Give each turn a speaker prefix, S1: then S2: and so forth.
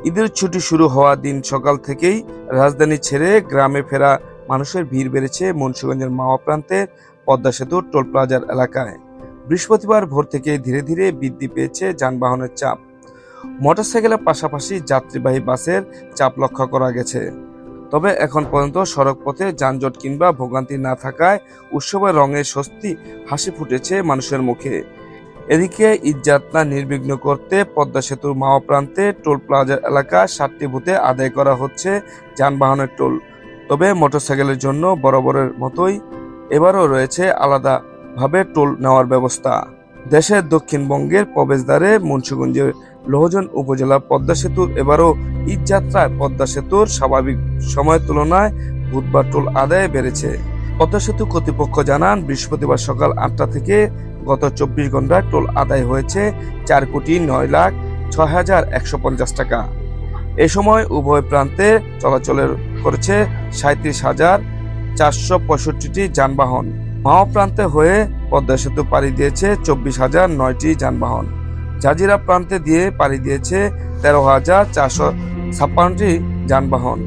S1: ঈদের ছুটি শুরু হওয়া দিন সকাল থেকেই রাজধানী ছেড়ে গ্রামে ফেরা মানুষের ভিড় বেড়েছে মুন্সিগঞ্জের মাওয়া প্রান্তের পদ্মা সেতুর টোল প্লাজার এলাকায়। বৃহস্পতিবার ভোর থেকে ধীরে ধীরে বৃদ্ধি পেয়েছে যানবাহনের চাপ। মোটরসাইকেলের পাশাপাশি যাত্রীবাহী বাসের চাপ লক্ষ্য করা গেছে। তবে এখন পর্যন্ত সড়ক পথে যানজট কিংবা ভোগান্তি না থাকায় উৎসবের রঙে স্বস্তি হাসি ফুটেছে মানুষের মুখে। এদিকে ঈদযাত্রা নির্বিঘ্ন করতে পদ্মা সেতুর মাওয়া প্রান্তে টোল প্লাজার এলাকা 7টি বুথে আদায় করা হচ্ছে যানবাহনের টোল। তবে মোটরসাইকেলের জন্য বরাবরের মতোই এবারও রয়েছে আলাদাভাবে টোল নেওয়ার ব্যবস্থা। দেশের দক্ষিণবঙ্গের প্রবেশদ্বারে মুন্সিগঞ্জের লোহজন উপজেলা পদ্মা সেতুর এবারও ঈদযাত্রায় পদ্মা সেতুর স্বাভাবিক সময়ের তুলনায় বুধবার টোল আদায় বেড়েছে। পদ্মা সেতু কর্তৃপক্ষ জানান, বৃহস্পতিবার সকাল 8টা থেকে গত 24 ঘন্টায় টোল আদায় হয়েছে 4,09,06,150 টাকা। এ সময় উভয় প্রান্তে চলাচলের করেছে 37,465টি যানবাহন। মাওয়া প্রান্তে হয়ে পদ্মা সেতু পাড়ি দিয়েছে 24,009টি যানবাহন। জাজিরা প্রান্তে দিয়ে পাড়ি দিয়েছে 13,456টি যানবাহন।